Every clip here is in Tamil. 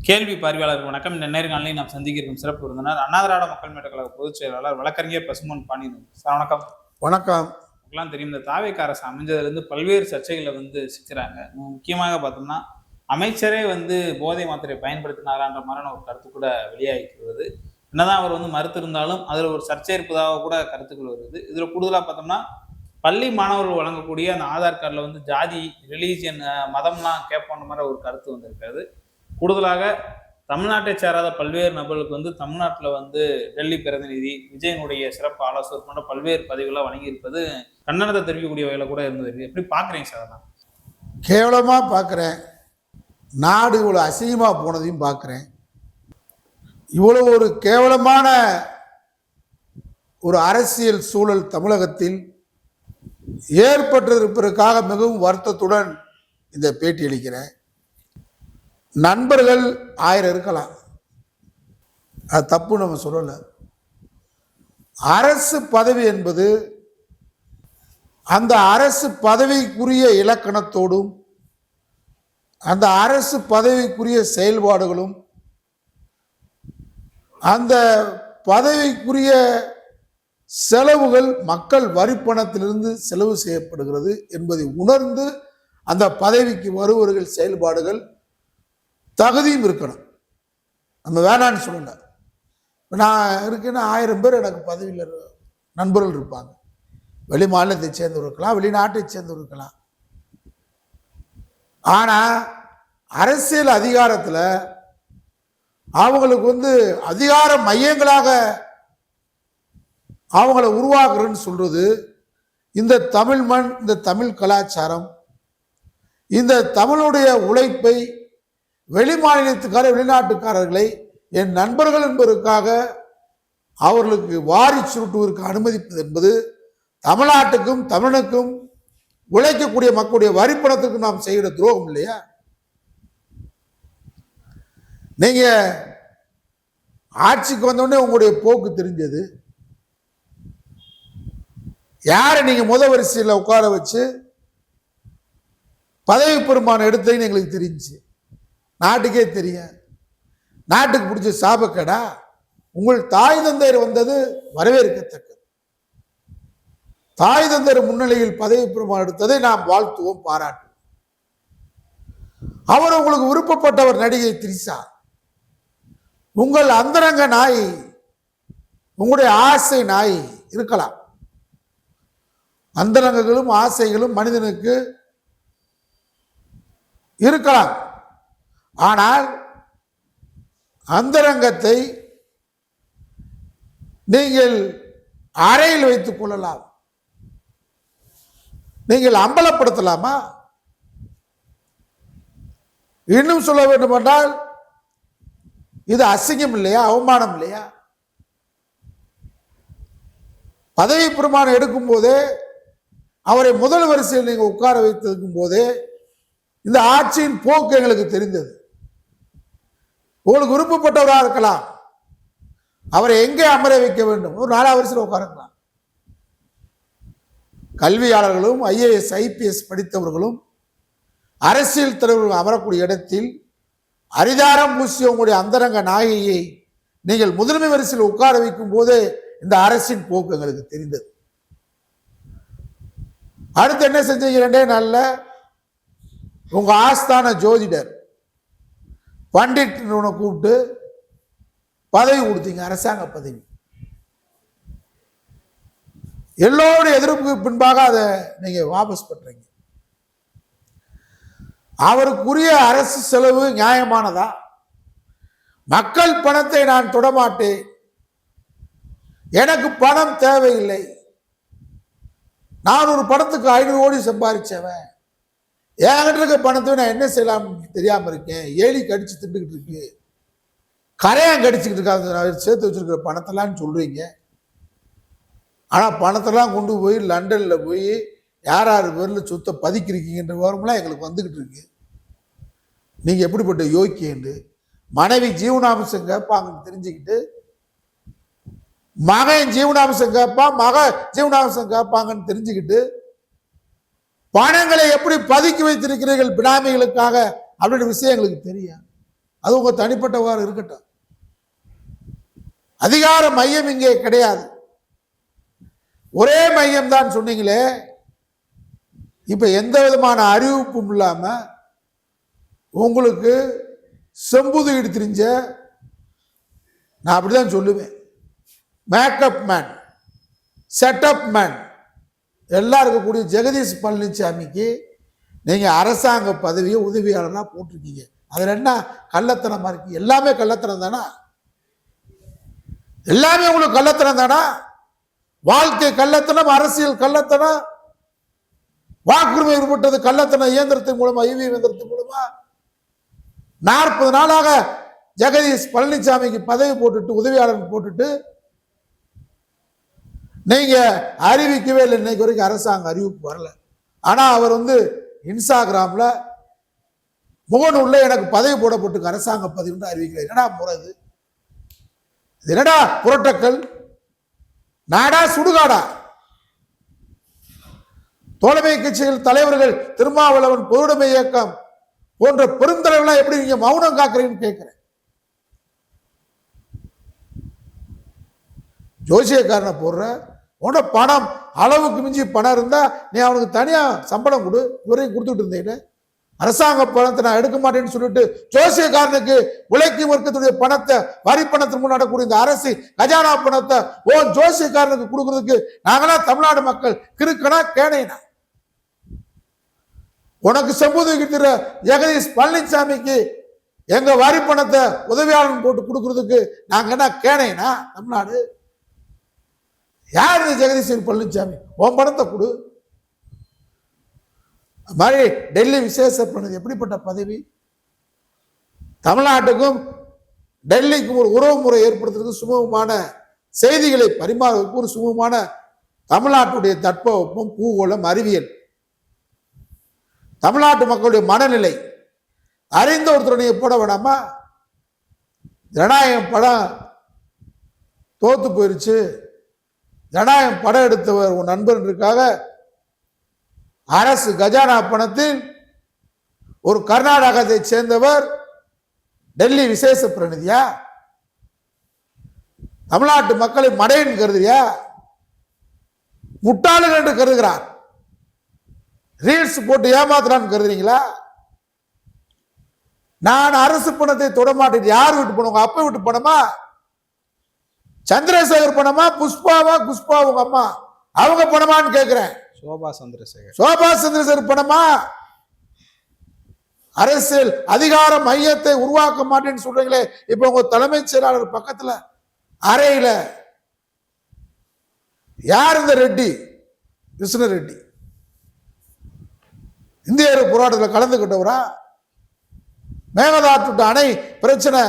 கேள்வி பார்வையாளர் வணக்கம். இந்த நேர்காணலில் நாம் சந்திக்க இருக்கும் சிறப்பு விருந்தினர் அண்ணா திராவிட மக்கள் முன்னேற்ற கழக பொதுச் செயலாளர் வழக்கறிஞர் பசுமன் பாண்டியன் சார். வணக்கம். வணக்கம். உங்களுக்கு தெரியும், இந்த தாவேக அரசு அமைஞ்சதுலேருந்து பல்வேறு சர்ச்சைகளை சிக்கிறாங்க. முக்கியமாக பார்த்தோம்னா, அமைச்சரே போதை மாத்திரை பயன்படுத்தினாரான்ற மாதிரியான ஒரு கருத்து கூட வெளியாகிக்கிறது. என்னதான் அவர் மறுத்திருந்தாலும் அதில் ஒரு சர்ச்சை இருப்பதாக கூட கருத்துக்கள் வருது. இதில் கூடுதலாக பார்த்தோம்னா, பள்ளி மாணவர்கள் வழங்கக்கூடிய அந்த ஆதார் கார்டில் ஜாதி, ரிலீஜியன், மதம்லாம் கேட்போன்ற மாதிரி ஒரு கருத்து வந்திருக்காது. கூடுதலாக தமிழ்நாட்டை சேராத பல்வேறு நபர்களுக்கு தமிழ்நாட்டில் டெல்லி பிரதிநிதி, விஜயனுடைய சிறப்பு ஆலோசகர் போன்ற பல்வேறு பதவிகளாக வழங்கியிருப்பது கண்டனத்தை தெரிவிக்கக்கூடிய வகையில் கூட இருந்தது. எப்படி பார்க்குறீங்க சார்? அதெல்லாம் கேவலமாக பார்க்குறேன். நாடு இவ்வளோ அசிங்கமாக போனதையும் பார்க்குறேன். இவ்வளோ ஒரு கேவலமான ஒரு அரசியல் சூழல் தமிழகத்தில் ஏற்பட்டிருப்பதற்காக மிகவும் வருத்தத்துடன் இந்த பேட்டி அளிக்கிறேன். நண்பர்கள் 1000 இருக்கலாம், அது தப்பு நம்ம சொல்லலை. அரசு பதவி என்பது அந்த அரசு பதவிக்குரிய இலக்கணத்தோடும் அந்த அரசு பதவிக்குரிய செயல்பாடுகளும் அந்த பதவிக்குரிய செலவுகள் மக்கள் வரிப்பணத்திலிருந்து செலவு செய்யப்படுகிறது என்பதை உணர்ந்து அந்த பதவிக்கு வருபவர்கள் செயல்பாடுகள் தகுதியும் இருக்கணும். நம்ம வேணான்னு சொல்லல. நான் இருக்கேன்னா 1000 பேர் எனக்கு பதவியில் நண்பர்கள் இருப்பாங்க. வெளி மாநிலத்தை சேர்ந்து இருக்கலாம், வெளிநாட்டை சேர்ந்து இருக்கலாம். ஆனால் அரசியல் அதிகாரத்தில் அவங்களுக்கு அதிகார மையங்களாக அவங்கள உருவாக்குறேன்னு சொல்றது இந்த தமிழ் மண், இந்த தமிழ் கலாச்சாரம், இந்த தமிழுடைய உழைப்பை வெளி மாநிலத்துக்கார வெளிநாட்டுக்காரர்களை என் நண்பர்கள் என்பதற்காக அவர்களுக்கு வாரி சுருட்டுவதற்கு அனுமதிப்பது என்பது தமிழ்நாட்டுக்கும் தமிழனுக்கும் உழைக்கக்கூடிய மக்களுடைய வரிப்பணத்துக்கும் நாம் செய்கிற துரோகம் இல்லையா? நீங்க ஆட்சிக்கு வந்தோடனே உங்களுடைய போக்கு தெரிஞ்சது. யாரை நீங்க வரிசையில் உட்கார வச்சு பதவி பெருமானம் எடுத்தீங்கன்னு எங்களுக்கு தெரிஞ்சு, நாட்டுக்கே தெரியும். நாட்டுக்கு பிடிச்ச சாபக்கடா. உங்கள் தாய் தந்தையர் வந்தது வரவேற்கத்தக்கது. தாய் தந்தையர் முன்னிலையில் பதவி பிரமாணம் எடுத்ததை நாம் வாழ்த்துவோம், பாராட்டுவோம். அவர் உங்களுக்கு விருப்பப்பட்டவர் நடிகை திரிசா. உங்கள் அந்தரங்க நாய், உங்களுடைய ஆசை நாய் இருக்கலாம். அந்தரங்கங்களும் ஆசைகளும் மனிதனுக்கு இருக்கலாம். ஆனால் அந்தரங்கத்தை நீங்கள் அறையில் வைத்துக் கொள்ளலாம், நீங்கள் அம்பலப்படுத்தலாமா? இன்னும் சொல்ல வேண்டும் என்றால் இது அசிங்கம் இல்லையா, அவமானம் இல்லையா? பதவி பிரமாணம் எடுக்கும் போதே அவரை முதல் வரிசையில் நீங்க உட்கார வைத்திருக்கும் போதே இந்த ஆட்சியின் போக்கு எங்களுக்கு தெரிந்தது. உங்களுக்கு விருப்பப்பட்டவராக இருக்கலாம், அவரை எங்கே அமர வைக்க வேண்டும், ஒரு 4 வரிசையில் உட்காரலாம். கல்வியாளர்களும் IAS IPS படித்தவர்களும் அரசியல் தலைவர்கள் அமரக்கூடிய இடத்தில் அரிதாரம் பூசிய உங்களுடைய அந்தரங்க நாயகியை நீங்கள் முதன்மை வரிசையில் உட்கார வைக்கும் போதே இந்த அரசின் போக்கு எங்களுக்கு தெரிந்தது. அடுத்து என்ன செஞ்சீங்க? 2 நாள்ல உங்க ஆஸ்தான ஜோதிடர் பண்டிட் கூப்பிட்டு பதவி கொடுத்தீங்க, அரசாங்க பதவி. எல்லோருடைய எதிர்ப்புக்கு பின்பாக அதை நீங்க வாபஸ் பண்றீங்க. அவருக்குரிய அரசு செலவு நியாயமானதா? மக்கள் பணத்தை நான் தொடமாட்டேன், எனக்கு பணம் தேவையில்லை, நான் ஒரு பணத்துக்கு 500 கோடி சம்பாதிச்சவன், என்கிட்ட இருக்க பணத்தை நான் என்ன செய்யலாம் தெரியாம இருக்கேன், ஏலி கடிச்சு திண்டுக்கிட்டு இருக்கு, கரையான் கடிச்சுக்கிட்டு இருக்காங்க, சேர்த்து வச்சிருக்கிற பணத்தெல்லாம் சொல்றீங்க. ஆனா பணத்தெல்லாம் கொண்டு போய் லண்டன்ல போய் யார் பேர்ல சொத்தை பதிக்கிறீங்கன்ற விவரம்லாம் எங்களுக்கு வந்துகிட்டு இருக்கு. நீங்க எப்படிப்பட்ட யோக்கியன்று? மனைவி ஜீவனாம்சம் கேட்பாங்கன்னு தெரிஞ்சுக்கிட்டு மகன் ஜீவனாம்சம் கேட்பான், மக ஜீவனாம்சம் கேட்பாங்கன்னு தெரிஞ்சுக்கிட்டு பணங்களை எப்படி பதுக்கி வைத்திருக்கிறீர்கள் பினாமிகளுக்காக அப்படின்ற விஷயம் எங்களுக்கு தெரியும். அது உங்க தனிப்பட்டவாறு இருக்கட்டும். அதிகார மையம் இங்கே கிடையாது. ஒரே மையம் தான் சொன்னீங்களே. இப்ப எந்த விதமான அறிவிப்பும் இல்லாம உங்களுக்கு செம்புதுகிட்டு தெரிஞ்ச, நான் அப்படிதான் சொல்லுவேன், மேக்கப் மேன், செட்டப் மேன் எல்லாம் இருக்கக்கூடிய ஜெகதீஷ் பழனிசாமிக்கு நீங்க அரசாங்க பதவியை உதவியாளராக போட்டிருக்கீங்க. அதுல என்ன கள்ளத்தனமா இருக்கு? எல்லாமே கள்ளத்தனம் தானா? எல்லாமே உங்களுக்கு கள்ளத்தனம் தானா? வாழ்க்கை கள்ளத்தனம், அரசியல் கள்ளத்தனம், வாக்குரிமை ஏற்பட்டது கள்ளத்தனம், இயந்திரத்தின் மூலமா, இவிஎம் இயந்திரத்தின் மூலமா. 40 நாளாக ஜெகதீஷ் பழனிசாமிக்கு பதவி போட்டுட்டு, உதவியாளர் போட்டுட்டு நீங்க அறிவிக்கவே இல்லை. இன்னைக்கு வரைக்கும் அரசாங்க அறிவிப்பு வரல. ஆனா அவர் இன்ஸ்டாகிராம்ல முகநூல்ல எனக்கு பதவி போடப்பட்டு அரசாங்க பதவி அறிவிக்கல. என்னடா முறை இது? என்னடா புரட்டக்கல்? நாடா சுடுகாடா? தோழமை கட்சிகள் தலைவர்கள், திருமாவளவன், பொதுவுடைமை இயக்கம் போன்ற பெருந்தலைவர்களாம் எப்படி நீங்க மௌனம் காக்குறீங்கன்னு கேட்கிறேன். ஜோசியக்காரனை போடுற உன்னோட பணம் அளவுக்கு மிஞ்சி பணம் இருந்தா நீ அவனுக்கு தனியா சம்பளம் கொடு. இவரையும் கொடுத்துட்டு இருந்தீங்க. அரசாங்க பணத்தை நான் எடுக்க மாட்டேன்னு சொல்லிட்டு ஜோசியக்காரனுக்கு உழைக்கும் வர்க்கத்துடைய பணத்தை, வரி பணத்திற்கு முன் நடக்கூடிய இந்த அரசு கஜானா பணத்தை ஜோசியக்காரனுக்கு கொடுக்கறதுக்கு நாங்களாம் தமிழ்நாடு மக்கள் கிறுக்கனா கேனைனா? உனக்கு செம்புதுகிற ஜெகதீஷ் பழனிசாமிக்கு எங்க வரி பணத்தை உதவியாளர் போட்டு கொடுக்கறதுக்கு நாங்க என்ன கேனைனா தமிழ்நாடு? யார் இந்த ஜெகதீஷ் பழனிசாமி? உன் பணத்தை கொடு. மாதிரி டெல்லி விசேஷ பிரதிநிதி எப்படிப்பட்ட பதவி? தமிழ்நாட்டுக்கும் டெல்லிக்கும் ஒரு உறவு முறை ஏற்படுத்துறதுக்கு, சுமூகமான செய்திகளை பரிமாறுவதற்கு ஒரு சுமூகமான தமிழ்நாட்டுடைய தட்பவெப்பம், பூகோளம், அறிவியல், தமிழ்நாட்டு மக்களுடைய மனநிலை அறிந்த ஒருத்தர் நீங்க போட வேணாமா? ஜனநாயகம் படம் தோத்து போயிருச்சு, ஜனநாயகம் படம் எடுத்தவர் உன் நண்பர்களுக்காக அரசு கஜானா பணத்தில் ஒரு கர்நாடகத்தை சேர்ந்தவர் டெல்லி விசேஷ பிரதிநிதியா? தமிழ்நாட்டு மக்களை மடையன் கருதுறியா? முட்டாளுகள் என்று கருதுகிறார். ரீல்ஸ் போட்டு ஏமாத்துறான்னு கருதுறீங்களா? நான் அரசு பணத்தை தொடமாட்டேன். யார் விட்டு பணம்? உங்க அப்பா விட்டு பணமா? சந்திரசேகர் பணமா? புஷ்பாவா? புஷ்பா உங்க அம்மா அவங்க பணமான்னு கேட்கிறேன். சோபா சந்திரசேகர் பணமா? அரசியல் அதிகார மையத்தை உருவாக்க மாட்டேன்னு சொல்றீங்களே. இப்ப உங்க தலைமைச் செயலாளர் பக்கத்துல அறையில யார் இந்த ரெட்டி? கிருஷ்ண ரெட்டி இந்திய போராட்டத்தில் கலந்துகிட்டவரா? மேகதாட்டு அணை பிரச்சனை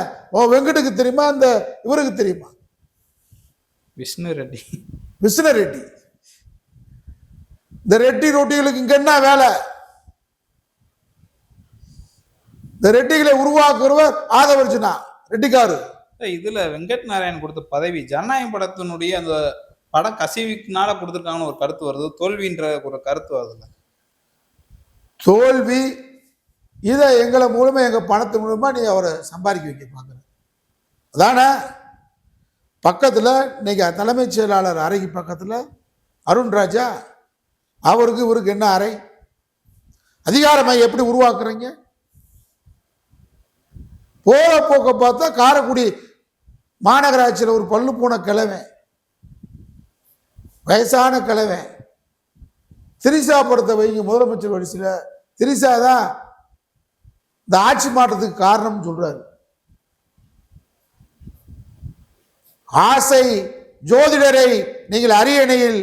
வெங்கட்டுக்கு தெரியுமா? இந்த இவருக்கு தெரியுமா? விஷ்ணு ரெட்டி. இந்த ரெட்டி ரொட்டிகளுக்கு இங்க என்ன வேலை? இந்த ரெட்டிகளை உருவாக்குறவர் ஆதவர்ஜுனா ரெட்டிக்காரு. இதுல வெங்கட் நாராயணன் கொடுத்த பதவி ஜனநாயக படத்தினுடைய அந்த பட கசிவுக்குனால கொடுத்துருக்காங்கன்னு ஒரு கருத்து வருது. தோல்வின்ற ஒரு கருத்து வருதுல்ல? தோல்வி இதை எங்களை மூலமா, எங்க பணத்து மூலமா நீ அவரை சம்பாதிக்க வைக்க பாக்குற அதானே? பக்கத்துல இன்னைக்கு தலைமைச் செயலாளர் அறைக்கு பக்கத்துல அருண்ராஜா, அவருக்கு இவருக்கு என்ன அறை? அதிகாரமை எப்படி உருவாக்குறீங்க? போற போக்க பார்த்தா காரைக்குடி மாநகராட்சியில் ஒரு பல்லு போன கிழவன், வயசான கிழவன், திரிசா படத்தை வைங்க முதலமைச்சர் வரிசையில். திரிசா தான் இந்த ஆட்சி மாற்றத்துக்கு காரணம் சொல்றாரு. ஆசை ஜோதிடரை நீங்கள் அரியணையில்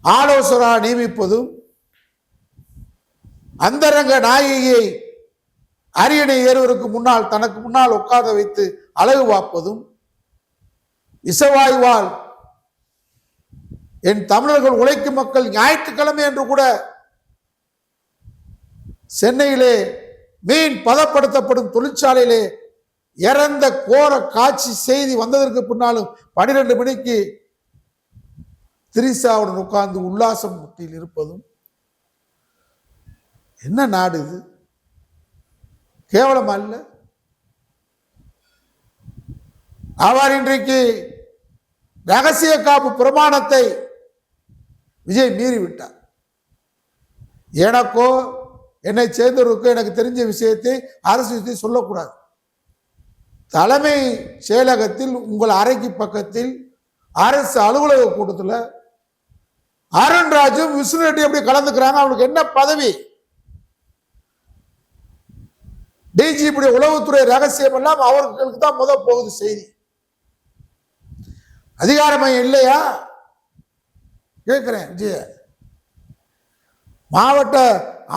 ஆலோசகராக நியமிப்பதும், அந்தரங்க நாயகியை அரியணை ஏறுவதற்கு முன்னால் தனக்கு முன்னால் உட்கார வைத்து அழகு பார்ப்பதும், இசவாய்வால் என் தமிழர்கள் உழைக்கும் மக்கள் ஞாயிற்றுக்கிழமை என்று கூட சென்னையிலே மீன் பதப்படுத்தப்படும் தொழிற்சாலையிலே இறந்த கோர காட்சி செய்தி வந்ததற்கு பின்னாலும் 12 மணிக்கு திரிசாவுடன் உட்கார்ந்து உல்லாசம் முட்டியில் இருப்பதும் என்ன நாடு இது? கேவலமா இல்ல? அவர் இன்றைக்கு ரகசிய காப்பு பிரமாணத்தை விஜய் மீறி விட்டார். எனக்கோ என்னை சேர்ந்தவருக்கோ எனக்கு தெரிஞ்ச விஷயத்தை அரசு சொல்லக்கூடாது. தலைமை செயலகத்தில் உங்கள் அறைக்கு பக்கத்தில் அரசு அலுவலக கூட்டத்தில் அருண்ராஜும் விஷ்ணு ரெட்டி எப்படி கலந்துக்கிறாங்க? அவனுக்கு என்ன பதவி? டிஜிபி உளவுத்துறை ரகசியம் எல்லாம் அவர்களுக்கு தான் போகுது செய்தி. அதிகாரமையம் இல்லையா கேட்கிறேன். விஜய மாவட்ட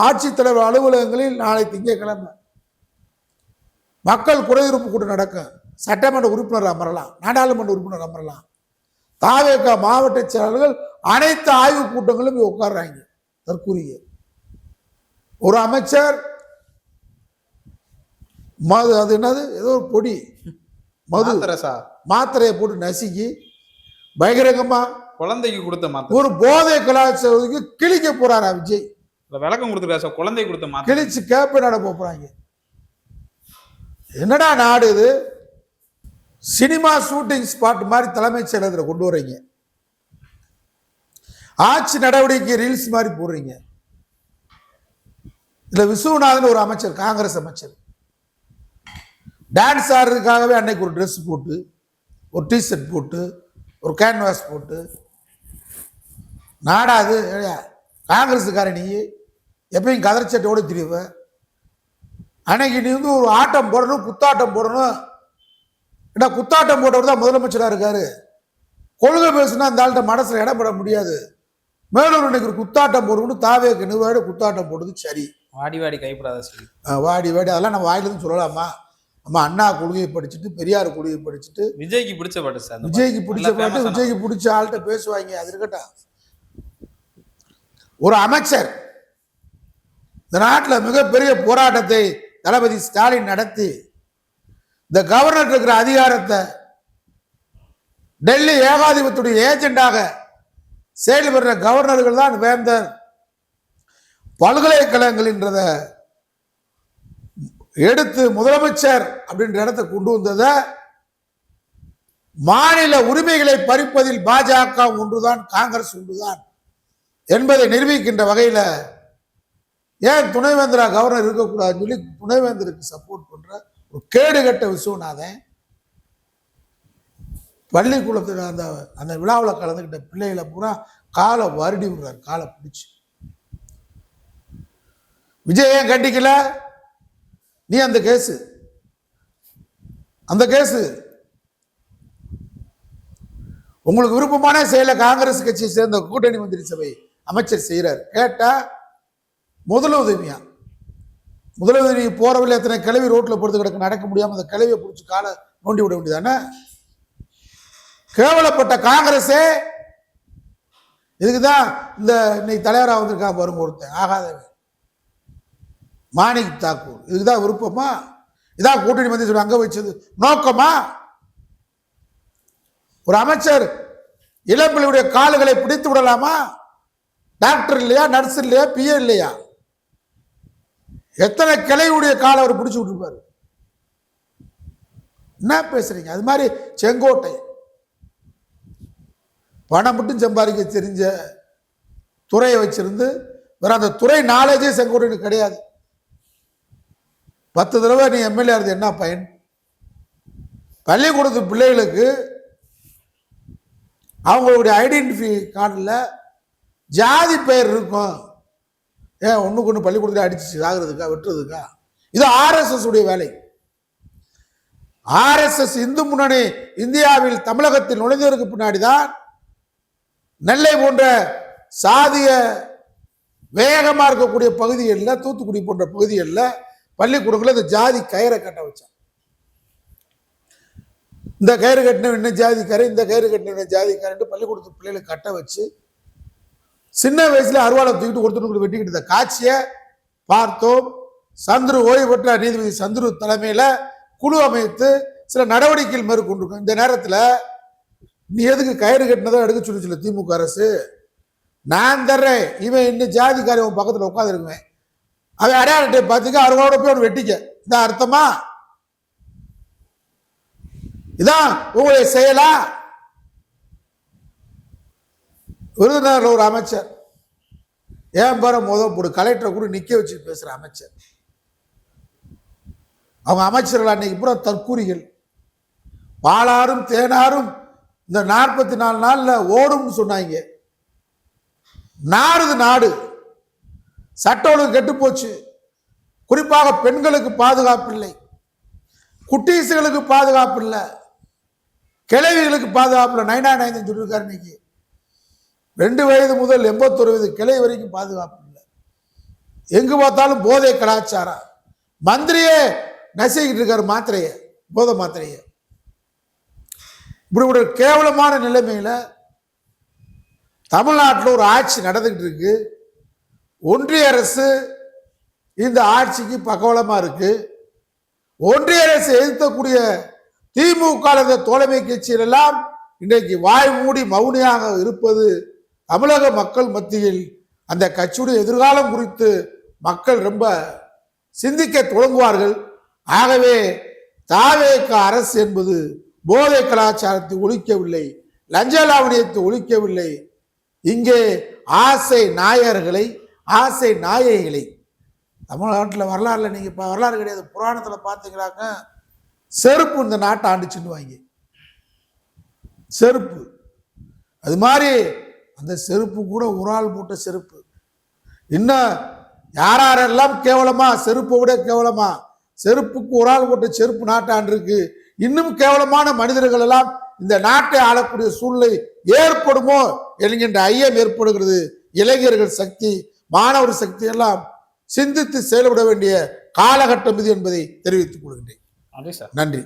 ஆட்சித்தலைவர் அலுவலகங்களில் நாளை திங்கட்கிழமை மக்கள் குறைதீர்ப்பு கூட்டம் நடக்கும். சட்டமன்ற உறுப்பினர் அமரலாம், நாடாளுமன்ற உறுப்பினர் அமரலாம். தாவேக மாவட்ட செயலாளர்கள் அனைத்து ஆய்வு கூட்டங்களும் உட்கார்றாங்க. தற்கூரிய ஒரு அமைச்சர் மது, அது என்னது, ஏதோ ஒரு பொடி மது மாத்திரையை போட்டு நசுக்கி பகிரங்கமா குழந்தைக்கு கொடுத்த மாத்திரை, ஒரு போதை கலாச்சாரத்துக்கு கிழிக்க போறாரா விஜய்? விளக்கம் கொடுத்துருக்கா குழந்தை கொடுத்த மாத்திரை கிழிச்சு கேப்ப நட போறாங்க. என்னடா நாடு இது? சினிமா ஷூட்டிங் ஸ்பாட் மாதிரி தலைமைச் செயலகத்தில் கொண்டு வர்றீங்க. ஆட்சி நடவடிக்கை ரீல்ஸ் மாதிரி போடுறீங்க. இதுல விஸ்வநாதன் ஒரு அமைச்சர், காங்கிரஸ் அமைச்சர், டான்ஸ் ஆடுறதுக்காகவே அன்னைக்கு ஒரு ட்ரெஸ் போட்டு, ஒரு டிஷர்ட் போட்டு, ஒரு கேன்வாஸ் போட்டு, நாடாது காங்கிரஸுக்கார நீ எப்பயும் கதர்ச்சட்டோடு திரிவ. அன்னைக்கு நீ வந்து ஒரு ஆட்டம் போடணும், குத்தாட்டம் போடணும். ஏன்னா குத்தாட்டம் போட்டவர் தான் முதலமைச்சராக இருக்காரு. கொள்கை பேசுனா அந்த ஆள்கிட்ட மனசுல இடப்பட முடியாது. மேலும் இன்னைக்கு ஒரு குத்தாட்டம் போடணும்னு தாவேக்கு நிர்வாக குத்தாட்டம் போடுறது சரி. வாடி வாடி கைப்படாத சரி, வாடி வாடி அதெல்லாம் நம்ம வாயிலிருந்து சொல்லலாமா? அம்மா அண்ணா கொள்கையை படிச்சுட்டு, பெரியார் கொள்கையை படிச்சுட்டு, விஜய்க்கு பிடிச்ச பாட்டு சார், விஜய்க்கு பிடிச்ச பாட்டு, விஜய்க்கு பிடிச்ச ஆள்கிட்ட பேசுவாங்க. அது இருக்கட்டும். ஒரு அமைச்சர் இந்த நாட்டில் மிகப்பெரிய போராட்டத்தை தளபதி ஸ்டாலின் நடத்தி இந்த கவர்னர் இருக்கிற அதிகாரத்தை டெல்லி ஏகாதிபத்தியுடைய ஏஜெண்டாக செயல்படுற கவர்னர்கள் தான் வேந்தர். பல்கலைக்கழகங்கள்ன்றத எடுத்து முதலமைச்சர் அப்படின்ற இடத்தை கொண்டு வந்ததை மாநில உரிமைகளை பறிப்பதில் பாஜக ஒன்றுதான், காங்கிரஸ் ஒன்றுதான் என்பதை நிரூபிக்கின்ற வகையில் ஏன் துணைவேந்தரா கவர்னர் இருக்கக்கூடாதுன்னு சொல்லி துணைவேந்தருக்கு சப்போர்ட் பண்ற ஒரு கேடுகட்ட விஸ்வநாதன் பள்ளிக்கூடத்தில் அந்த அந்த விழாவில் கலந்துக்கிட்ட பிள்ளைகளை பூரா காலை வருடி விடுறார், காலை பிடிச்சு. விஜய் ஏன் கண்டிக்கல? நீ அந்த கேஸு உங்களுக்கு விருப்பமான செயலை காங்கிரஸ் கட்சியை சேர்ந்த கூட்டணி மந்திரி சபை அமைச்சர் செய்யறார். கேட்டா முதலுதவியா, முதலுதவி போறவர்கள் எத்தனை கிளவி ரோட்ல பொறுத்து கிடக்க, நடக்க முடியாம அந்த கிளவியை பிடிச்சி காலை நோண்டி விட வேண்டியதானே? கேவலப்பட்ட காங்கிரஸே இதுக்குதான் இந்த இன்னைக்கு தலைவராக வந்திருக்கா பாருங்க ஒருத்தன், ஆகாதவன் மாணிக் தாக்கூர். இதுக்குதான் விருப்பமா? இதான் கூட்டணி மந்திரி அங்க வச்சது நோக்கமா? ஒரு அமைச்சர் இளம்பிள்ளையுடைய கால்களை பிடித்து விடலாமா? டாக்டர் இல்லையா, நர்ஸ் இல்லையா, பிஏ இல்லையா? எத்தனை கிளையுடைய காலை அவர் பிடிச்சு விட்டுருப்பாரு. என்ன பேசுறீங்க? அது மாதிரி செங்கோட்டை பணம் மட்டும் சம்பாதிக்க தெரிஞ்ச துறையை வச்சிருந்து வேற அந்த துறை நாலேஜே செங்கோட்டைக்கு கிடையாது. 10 தடவை நீ எம்எல்ஏ இருந்து என்ன பயன்? பள்ளிக்கூடத்து பிள்ளைகளுக்கு அவங்களுடைய ஐடென்டிஃபை கார்டில் ஜாதி பெயர் இருக்கும். ஏன் ஒன்றுக்கு ஒன்று பள்ளிக்கூடத்தில் அடிச்சு ஆகுறதுக்கா, வெட்டுறதுக்கா? இது ஆர்எஸ்எஸ் உடைய வேலை. ஆர்எஸ்எஸ் இந்து முன்னணி இந்தியாவில் தமிழகத்தில் நுழைந்ததற்கு பின்னாடிதான் நெல்லை போன்ற சாதிய வேகமா இருக்கக்கூடிய பகுதிகளில், தூத்துக்குடி போன்ற பகுதிகளில் பள்ளிக்கூடங்களில் இந்த ஜாதி கயிறை கட்ட வச்சாங்க. இந்த கயிறு கட்டின இன்னும் ஜாதிக்காரை, இந்த கயிறு கட்டின ஜாதிக்காரன்ட்டு பள்ளிக்கூடத்து பிள்ளைகளை கட்ட வச்சு சின்ன வயசுல அருவாளை தூக்கிட்டு ஒருத்தருக்கு வெட்டிக்கிட்டு இருந்த காட்சியை பார்த்தோம். சந்துரு, ஓய்வு பெற்ற நீதிபதி சந்துரு தலைமையில குழு அமைத்து சில நடவடிக்கைகள் மேற்கொண்டிருக்கும். இந்த நேரத்தில் நீ எதுக்கு கயிறு கட்டினதை எடுக்க சொல்லி திமுக அரசு? நான் தர்றேன், இவன் இன்னும் ஜாதிக்காரி உன் பக்கத்தில் உட்காந்துருக்குவேன், அவன் அடையாளத்தை பார்த்துக்க, அருவாளோட போய் அவன் வெட்டிக்க. இதான் அர்த்தமா? இதான் உங்களுடைய செயலா? விருதுநகர்ல ஒரு அமைச்சர் ஏன் பேர போடு கலெக்டரை கூட நிக்க வச்சு பேசுற அமைச்சர். அவங்க அமைச்சர்கள் அன்னைக்கு பூரா தற்கூரிகள். பாலாரும் தேனாரும் இந்த 44 நாள்ல ஓடும் சொன்னாங்க. நாடுது நாடு, சட்ட ஒழுங்கு கெட்டு போச்சு. குறிப்பாக பெண்களுக்கு பாதுகாப்பு இல்லை, குட்டீசுகளுக்கு பாதுகாப்பு இல்லை, கிழவிகளுக்கு பாதுகாப்பு இல்லை. 99 சொல்லியிருக்காரு. இன்னைக்கு 2 வயது முதல் 81 வயது கிளை வரைக்கும் பாதுகாப்பு இல்லை. எங்கு பார்த்தாலும் போதை கலாச்சாரம். மந்திரியே நசிக்கிட்டு இருக்காரு மாத்திரைய, போதை மாத்திரைய. இப்படி ஒரு கேவலமான நிலைமையில தமிழ்நாட்டில் ஒரு ஆட்சி நடந்துகிட்டு இருக்கு. ஒன்றிய அரசு இந்த ஆட்சிக்கு பக்கவலமா இருக்கு. ஒன்றிய அரசு எதிர்க்கக்கூடிய திமுக தோழமை கட்சிகள் எல்லாம் இன்றைக்கு வாய் மூடி மௌனியாக இருப்பது தமிழக மக்கள் மத்தியில் அந்த கட்சியுடைய எதிர்காலம் குறித்து மக்கள் ரொம்ப சிந்திக்க தொடங்குவார்கள். ஆகவே தாவேக அரசு என்பது போதை கலாச்சாரத்தை ஒழிக்கவில்லை, லஞ்ச லாவணியத்தை ஒழிக்கவில்லை. இங்கே ஆசை நாயர்களை, ஆசை நாயகிகளை, தமிழ்நாட்டில் வரலாறுல நீங்க வரலாறு கிடையாது, புராணத்துல பாத்தீங்கன்னாக்க செருப்பு இந்த நாட்டை ஆண்டுச்சுன்னு வாங்க. செருப்பு அது மாதிரி அந்த செருப்பு கூட ஒரு ஆள் போட்ட செருப்பு. இன்னும் யாரெல்லாம் கேவலமா, செருப்பை விட கேவலமா, செருப்புக்கு ஒரு ஆள் போட்ட செருப்பு நாட்டாண்டு இருக்கு. இன்னும் கேவலமான மனிதர்கள் எல்லாம் இந்த நாட்டை ஆளக்கூடிய சூழ்நிலை ஏற்படுமோ என்கின்ற ஐயம் ஏற்படுகிறது. இளைஞர்கள் சக்தி, மாணவர் சக்தி எல்லாம் சிந்தித்து செயல்பட வேண்டிய காலகட்டம் இது என்பதை தெரிவித்துக் கொள்கின்றேன். நன்றி.